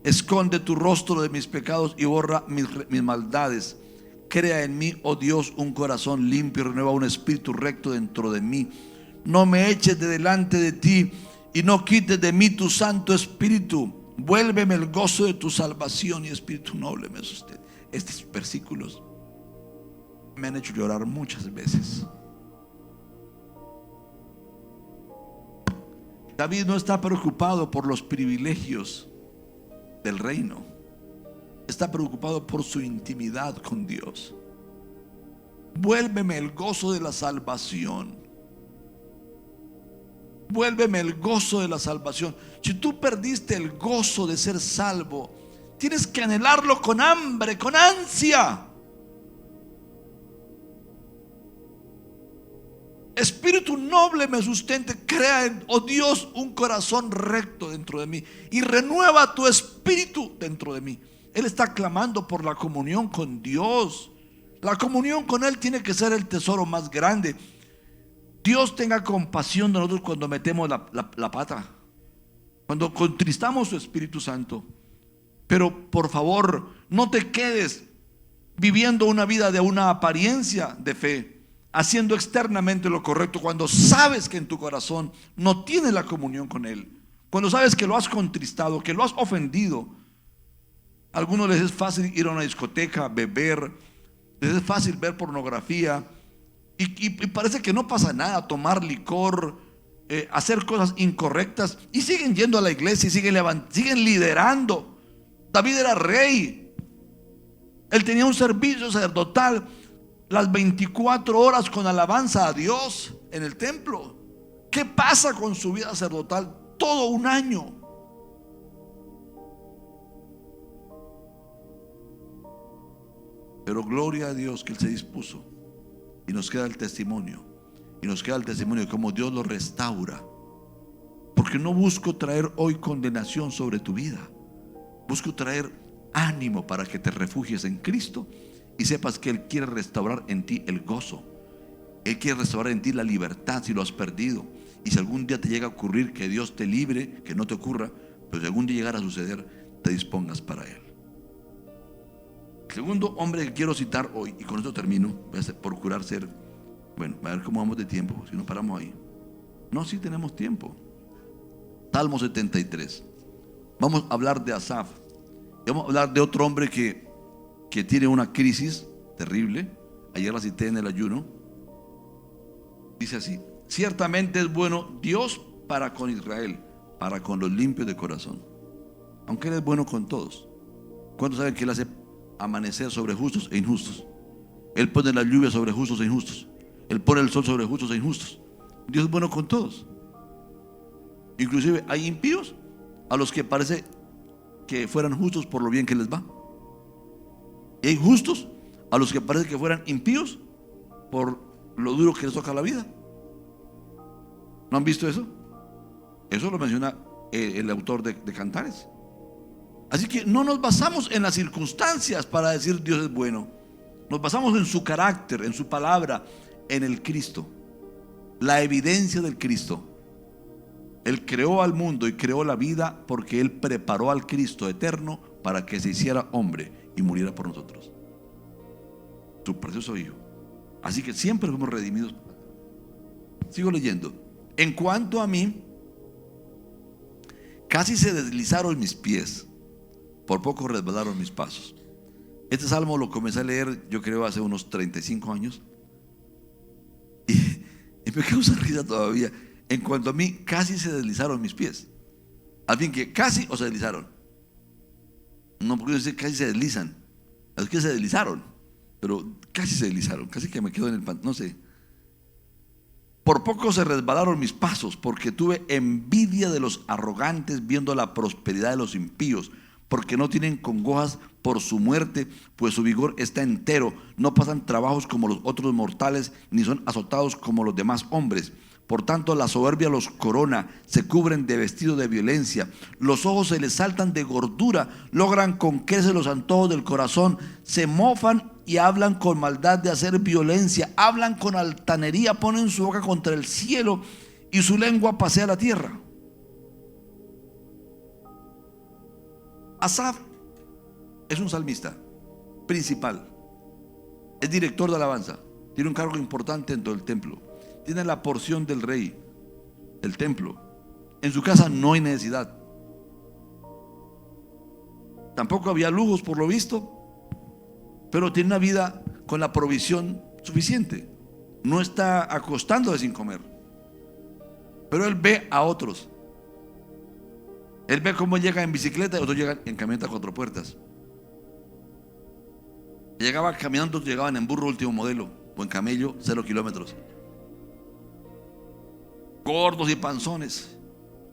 Esconde tu rostro de mis pecados y borra mis maldades. Crea en mí, oh Dios, un corazón limpio y renueva un espíritu recto dentro de mí. No me eches de delante de ti y no quites de mí tu santo espíritu. Vuélveme el gozo de tu salvación y espíritu noble me sustente. Estos versículos me han hecho llorar muchas veces. David no está preocupado por los privilegios del reino. Está preocupado por su intimidad con Dios. Vuélveme el gozo de la salvación. Vuélveme el gozo de la salvación. Si tú perdiste el gozo de ser salvo, tienes que anhelarlo con hambre, con ansia. Espíritu noble me sustente. Crea en, oh Dios, un corazón recto dentro de mí y renueva tu espíritu dentro de mí. Él está clamando por la comunión con Dios. La comunión con Él tiene que ser el tesoro más grande. Dios tenga compasión de nosotros cuando metemos la pata, cuando contristamos su Espíritu Santo. Pero por favor, no te quedes viviendo una vida de una apariencia de fe, haciendo externamente lo correcto, cuando sabes que en tu corazón no tienes la comunión con Él, cuando sabes que lo has contristado, que lo has ofendido. A algunos les es fácil ir a una discoteca, beber, les es fácil ver pornografía y parece que no pasa nada, tomar licor, hacer cosas incorrectas, y siguen yendo a la iglesia y siguen liderando. David era rey, él tenía un servicio sacerdotal las 24 horas con alabanza a Dios en el templo. ¿Qué pasa con su vida sacerdotal todo un año? Pero gloria a Dios que Él se dispuso, y nos queda el testimonio, y nos queda el testimonio de cómo Dios lo restaura. Porque no busco traer hoy condenación sobre tu vida, busco traer ánimo para que te refugies en Cristo y sepas que Él quiere restaurar en ti el gozo. Él quiere restaurar en ti la libertad si lo has perdido. Y si algún día te llega a ocurrir que Dios te libre, que no te ocurra, pero si algún día llegara a suceder, te dispongas para Él. El segundo hombre que quiero citar hoy, y con esto termino, voy a procurar ser, bueno, a ver cómo vamos de tiempo, si no paramos ahí. No, sí tenemos tiempo. Salmo 73. Vamos a hablar de Asaf. Vamos a hablar de otro hombre que tiene una crisis terrible. Ayer la cité en el ayuno. Dice así: ciertamente es bueno Dios para con Israel, para con los limpios de corazón. Aunque Él es bueno con todos. ¿Cuántos saben que Él hace amanecer sobre justos e injustos? Él pone la lluvia sobre justos e injustos. Él pone el sol sobre justos e injustos. Dios es bueno con todos. Inclusive hay impíos a los que parece que fueran justos por lo bien que les va. Y hay justos a los que parece que fueran impíos por lo duro que les toca la vida. ¿No han visto eso? Eso lo menciona el autor de Cantares. Así que no nos basamos en las circunstancias para decir Dios es bueno. Nos basamos en su carácter, en su palabra, en el Cristo, la evidencia del Cristo. Él creó al mundo y creó la vida porque Él preparó al Cristo eterno para que se hiciera hombre y muriera por nosotros, su precioso Hijo. Así que siempre fuimos redimidos. Sigo leyendo. En cuanto a mí, casi se deslizaron mis pies, por poco resbalaron mis pasos. Este salmo lo comencé a leer, yo creo, hace unos 35 años, y me causa risa todavía. En cuanto a mí, casi se deslizaron mis pies. Al fin, que casi o se deslizaron. No, porque decir casi se deslizan. Es que se deslizaron, pero casi se deslizaron. Casi que me quedo en el pan, no sé. Por poco se resbalaron mis pasos, porque tuve envidia de los arrogantes viendo la prosperidad de los impíos, porque no tienen congojas por su muerte, pues su vigor está entero. No pasan trabajos como los otros mortales, ni son azotados como los demás hombres. Por tanto, la soberbia los corona, se cubren de vestido de violencia, los ojos se les saltan de gordura, logran con creces los antojos del corazón, se mofan y hablan con maldad de hacer violencia, hablan con altanería, ponen su boca contra el cielo y su lengua pasea la tierra. Asaf es un salmista principal, es director de alabanza, tiene un cargo importante dentro del templo, tiene la porción del rey del templo. En su casa no hay necesidad, tampoco había lujos por lo visto, pero tiene una vida con la provisión suficiente, no está acostándose sin comer. Pero él ve a otros, él ve cómo llega en bicicleta y otros llegan en camioneta 4 puertas. Llegaba caminando, otros llegaban en burro último modelo o en camello 0 kilómetros. Gordos y panzones,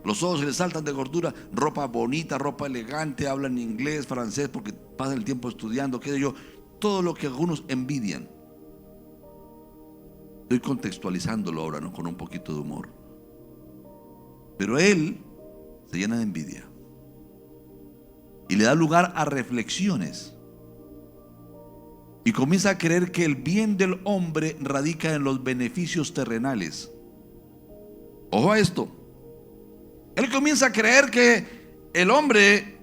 los ojos se les saltan de gordura, ropa bonita, ropa elegante, hablan inglés, francés porque pasan el tiempo estudiando, qué sé yo, todo lo que algunos envidian. Estoy contextualizándolo ahora, ¿no? Con un poquito de humor. Pero él se llena de envidia y le da lugar a reflexiones y comienza a creer que el bien del hombre radica en los beneficios terrenales. Ojo a esto, él comienza a creer que el hombre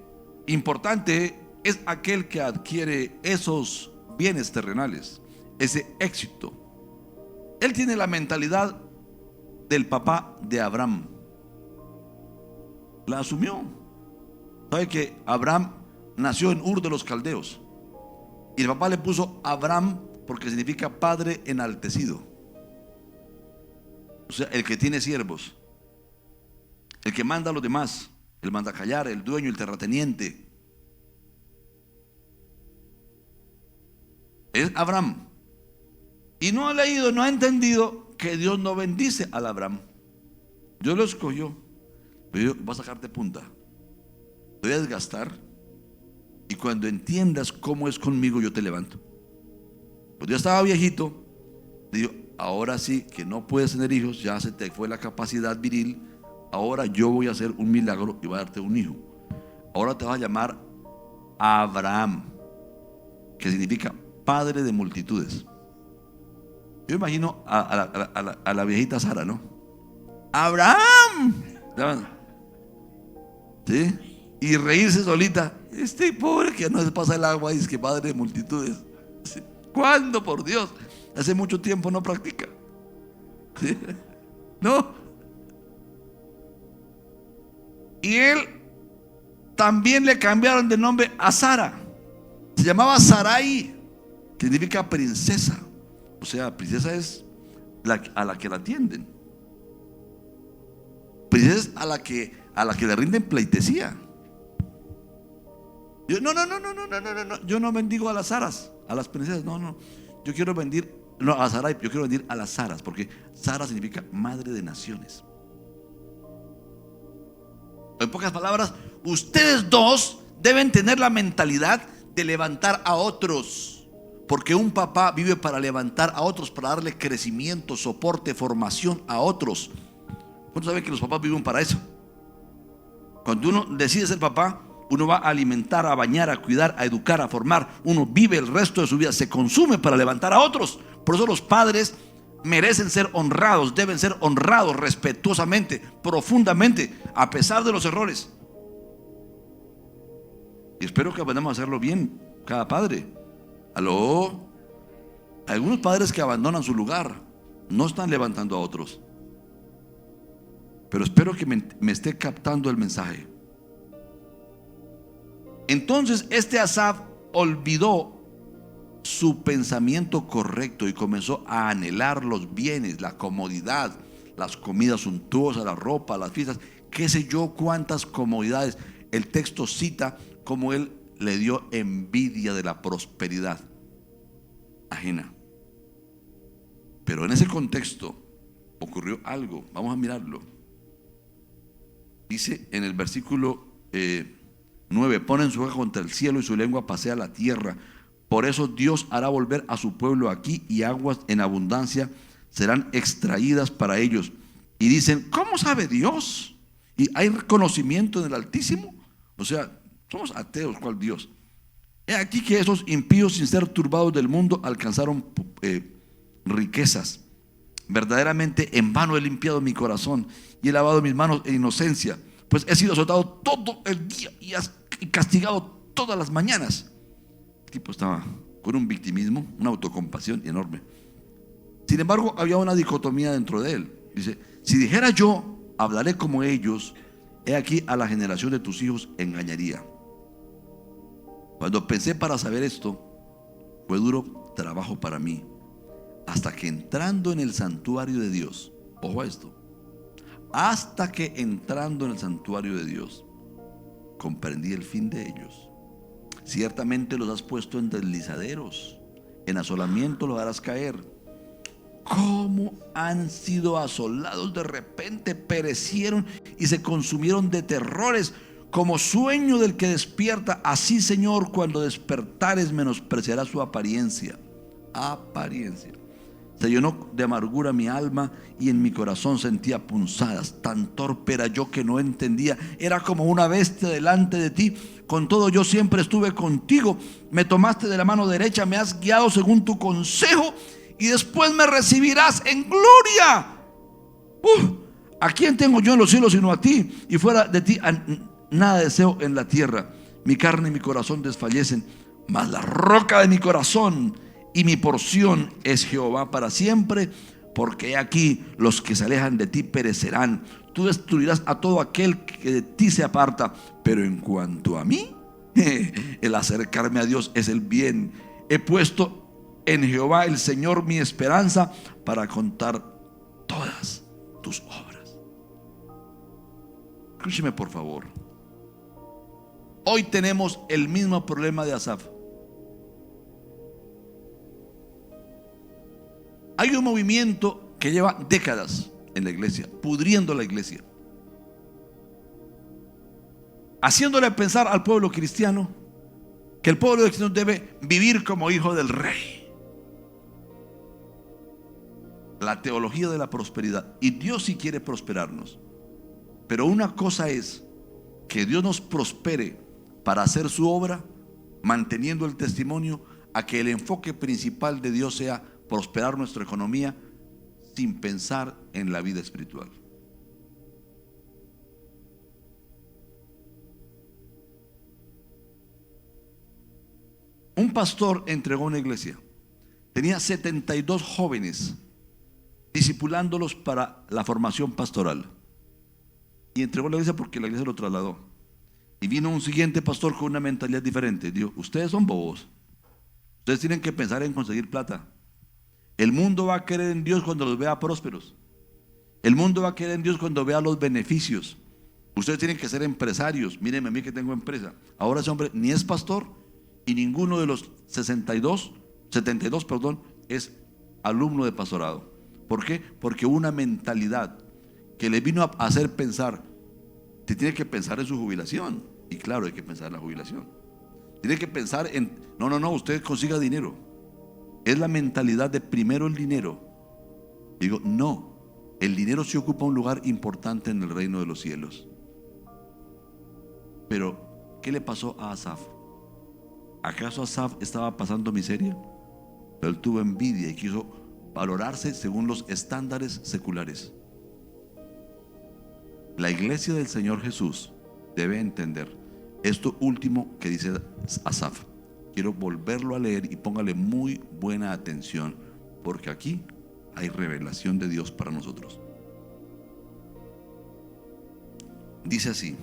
importante es aquel que adquiere esos bienes terrenales, ese éxito. Él tiene la mentalidad del papá de Abraham, la asumió. ¿Sabe que Abraham nació en Ur de los Caldeos? Y el papá le puso Abraham porque significa padre enaltecido. O sea, el que tiene siervos, el que manda a los demás, el mandacallar, el dueño, el terrateniente. Es Abraham. Y no ha leído, no ha entendido que Dios no bendice al Abraham. Dios lo escogió, pero yo voy a sacarte punta, te voy a desgastar, y cuando entiendas cómo es conmigo yo te levanto. Pues yo estaba viejito, digo, ahora sí que no puedes tener hijos, ya se te fue la capacidad viril, ahora yo voy a hacer un milagro y voy a darte un hijo. Ahora te vas a llamar Abraham, que significa padre de multitudes. Yo imagino a la viejita Sara, ¿no? Abraham, ¿sí? Y reírse solita. Este pobre que no se pasa el agua y es que padre de multitudes. ¿Sí? ¿Cuándo, por Dios? Hace mucho tiempo no practica. ¿Sí? No. Y él también le cambiaron de nombre a Sara. Se llamaba Sarai, que significa princesa. O sea, princesa es a la que la atienden. Princesa es a la que le rinden pleitesía. No. Yo no bendigo a las Saras, a las princesas. No. Yo quiero bendir, no, a Sarai, yo quiero bendir a las Saras, porque Sara significa madre de naciones. En pocas palabras, ustedes dos deben tener la mentalidad de levantar a otros. Porque un papá vive para levantar a otros, para darle crecimiento, soporte, formación a otros. ¿Cuántos saben que los papás viven para eso? Cuando uno decide ser papá, uno va a alimentar, a bañar, a cuidar, a educar, a formar. Uno vive el resto de su vida, se consume para levantar a otros. Por eso los padres merecen ser honrados, deben ser honrados respetuosamente, profundamente, a pesar de los errores. Y espero que aprendamos a hacerlo bien, cada padre. ¿Aló? Algunos padres que abandonan su lugar no están levantando a otros. Pero espero que me esté captando el mensaje. Entonces este Asaf olvidó su pensamiento correcto y comenzó a anhelar los bienes, la comodidad, las comidas suntuosas, la ropa, las fiestas, qué sé yo cuántas comodidades. El texto cita cómo él le dio envidia de la prosperidad ajena. Pero en ese contexto ocurrió algo. Vamos a mirarlo. Dice en el versículo 9: ponen su boca contra el cielo y su lengua pasea la tierra. Por eso Dios hará volver a su pueblo aquí, y aguas en abundancia serán extraídas para ellos. Y dicen, ¿cómo sabe Dios? ¿Y hay conocimiento del Altísimo? O sea, somos ateos, ¿cuál Dios? He aquí que esos impíos, sin ser turbados del mundo, alcanzaron riquezas. Verdaderamente en vano he limpiado mi corazón y he lavado mis manos en inocencia, pues he sido azotado todo el día y castigado todas las mañanas. El tipo estaba con un victimismo, una autocompasión enorme. Sin embargo, había una dicotomía dentro de él. Dice, si dijera yo, hablaré como ellos, he aquí a la generación de tus hijos engañaría. Cuando pensé para saber esto, fue duro trabajo para mí, hasta que entrando en el santuario de Dios, ojo a esto, hasta que entrando en el santuario de Dios, comprendí el fin de ellos. Ciertamente los has puesto en deslizaderos, en asolamiento los harás caer. ¿Cómo han sido asolados de repente? Perecieron y se consumieron de terrores, como sueño del que despierta. Así, Señor, cuando despertares menospreciará su apariencia. Apariencia. Se llenó de amargura mi alma y en mi corazón sentía punzadas. Tan torpe era yo que no entendía. Era como una bestia delante de ti. Con todo yo siempre estuve contigo. Me tomaste de la mano derecha, me has guiado según tu consejo y después me recibirás en gloria. ¿A quién tengo yo en los cielos sino a ti? Y fuera de ti nada deseo en la tierra. Mi carne y mi corazón desfallecen, mas la roca de mi corazón y mi porción es Jehová para siempre, porque aquí los que se alejan de ti perecerán. Tú destruirás a todo aquel que de ti se aparta. Pero en cuanto a mí, el acercarme a Dios es el bien. He puesto en Jehová el Señor mi esperanza para contar todas tus obras. Escúcheme por favor. Hoy tenemos el mismo problema de Asaf. Hay un movimiento que lleva décadas en la iglesia, pudriendo la iglesia, haciéndole pensar al pueblo cristiano que el pueblo cristiano debe vivir como hijo del rey. La teología de la prosperidad. Y Dios sí quiere prosperarnos, pero una cosa es que Dios nos prospere para hacer su obra, manteniendo el testimonio, a que el enfoque principal de Dios sea prosperar nuestra economía sin pensar en la vida espiritual. Un pastor entregó una iglesia, tenía 72 jóvenes discipulándolos para la formación pastoral, y entregó la iglesia porque la iglesia lo trasladó. Y vino un siguiente pastor con una mentalidad diferente. Dijo, ustedes son bobos, ustedes tienen que pensar en conseguir plata. El mundo va a creer en Dios cuando los vea prósperos. El mundo va a creer en Dios cuando vea los beneficios. Ustedes tienen que ser empresarios. Mírenme a mí que tengo empresa. Ahora ese hombre ni es pastor y ninguno de los 72 es alumno de pastorado. ¿Por qué? Porque una mentalidad que le vino a hacer pensar, te tiene que pensar en su jubilación. Y claro, hay que pensar en la jubilación. Tiene que pensar en, no, usted consiga dinero. Es la mentalidad de primero el dinero. Digo, no, el dinero sí ocupa un lugar importante en el reino de los cielos. Pero, ¿qué le pasó a Asaf? ¿Acaso Asaf estaba pasando miseria? Pero él tuvo envidia y quiso valorarse según los estándares seculares. La iglesia del Señor Jesús debe entender esto último que dice Asaf. Quiero volverlo a leer y póngale muy buena atención, porque aquí hay revelación de Dios para nosotros. Dice así: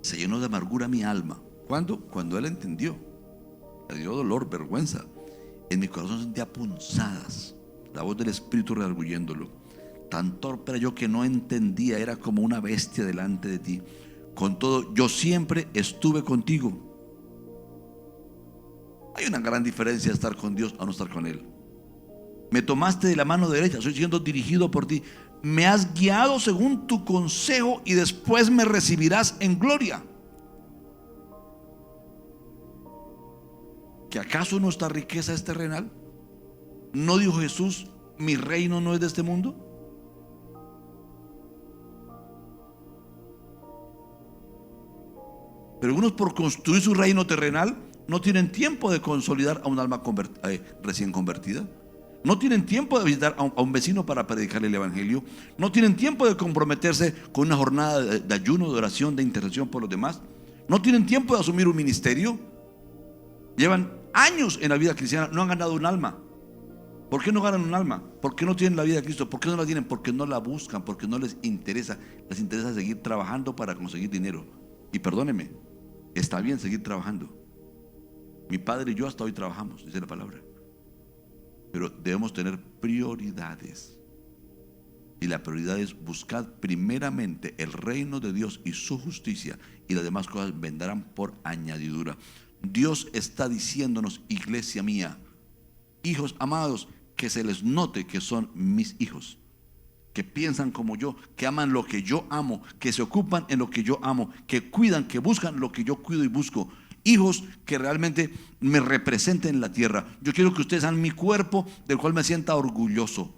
se llenó de amargura mi alma. ¿Cuándo? Cuando él entendió. Le dio dolor, vergüenza. En mi corazón sentía punzadas, la voz del Espíritu redarguyéndolo. Tan torpe era yo que no entendía, era como una bestia delante de ti. Con todo, yo siempre estuve contigo. Hay una gran diferencia de estar con Dios a no estar con Él. Me tomaste de la mano derecha, estoy siendo dirigido por ti. Me has guiado según tu consejo y después me recibirás en gloria. porque ¿acaso nuestra riqueza es terrenal? ¿No dijo Jesús, mi reino no es de este mundo? Pero algunos, por construir su reino terrenal, no tienen tiempo de consolidar a un alma recién convertida. No tienen tiempo de visitar a un vecino para predicarle el evangelio. No tienen tiempo de comprometerse con una jornada de ayuno, de oración, de intercesión por los demás. No tienen tiempo de asumir un ministerio. Llevan años en la vida cristiana, no han ganado un alma. ¿Por qué no ganan un alma? ¿Por qué no tienen la vida de Cristo? ¿Por qué no la tienen? Porque no la buscan, porque no les interesa. Les interesa seguir trabajando para conseguir dinero. Y perdóneme, está bien seguir trabajando. Mi padre y yo hasta hoy trabajamos, dice la palabra. Pero debemos tener prioridades. Y la prioridad es buscar primeramente el reino de Dios y su justicia, y las demás cosas vendrán por añadidura. Dios está diciéndonos, iglesia mía, hijos amados, que se les note que son mis hijos, que piensan como yo, que aman lo que yo amo, que se ocupan en lo que yo amo, que cuidan, que buscan lo que yo cuido y busco. Hijos que realmente me representen en la tierra. Yo quiero que ustedes sean mi cuerpo, del cual me sienta orgulloso.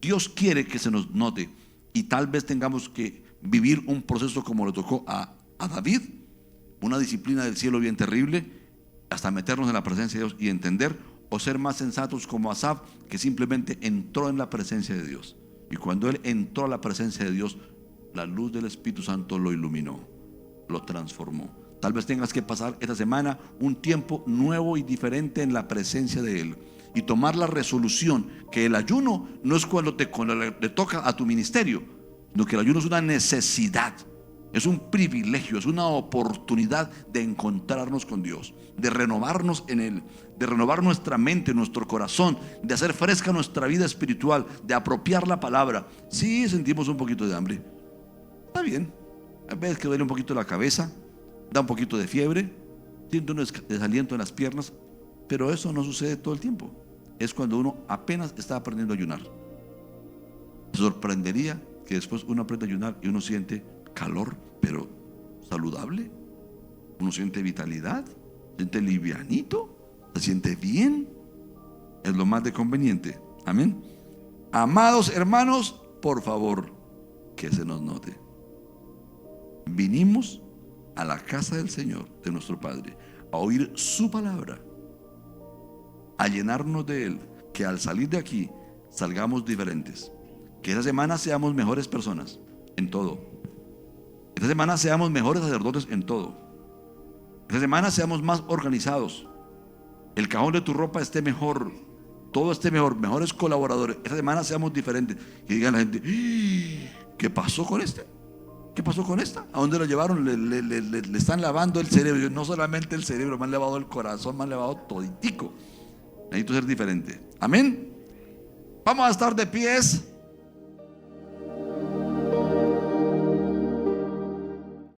Dios quiere que se nos note, y tal vez tengamos que vivir un proceso como le tocó a David, una disciplina del cielo bien terrible, hasta meternos en la presencia de Dios y entender, o ser más sensatos como Asaf, que simplemente entró en la presencia de Dios. Y cuando él entró a la presencia de Dios, la luz del Espíritu Santo lo iluminó, lo transformó. Tal vez tengas que pasar esta semana un tiempo nuevo y diferente en la presencia de Él, y tomar la resolución que el ayuno no es cuando le toca a tu ministerio, sino que el ayuno es una necesidad, es un privilegio, es una oportunidad de encontrarnos con Dios, de renovarnos en Él, de renovar nuestra mente, nuestro corazón, de hacer fresca nuestra vida espiritual, de apropiar la palabra. Sí, sentimos un poquito de hambre, está bien. A veces que duele un poquito la cabeza, da un poquito de fiebre, siente un desaliento en las piernas, pero eso no sucede todo el tiempo. Es cuando uno apenas está aprendiendo a ayunar. Se sorprendería que después uno aprende a ayunar y uno siente calor, pero saludable. Uno siente vitalidad, siente livianito, se siente bien. Es lo más de conveniente. Amén. Amados hermanos, por favor, que se nos note. Vinimos a la casa del Señor, de nuestro Padre, a oír su palabra, a llenarnos de Él, que al salir de aquí salgamos diferentes, que esta semana seamos mejores personas en todo, esta semana seamos mejores sacerdotes en todo, esta semana seamos más organizados, el cajón de tu ropa esté mejor, todo esté mejor, mejores colaboradores, esta semana seamos diferentes, y digan la gente, ¿qué pasó con este? ¿Qué pasó con esta? ¿A dónde lo llevaron? Le están lavando el cerebro. No solamente el cerebro, me han lavado el corazón, me han lavado toditico. Necesito ser diferente. Amén. Vamos a estar de pies.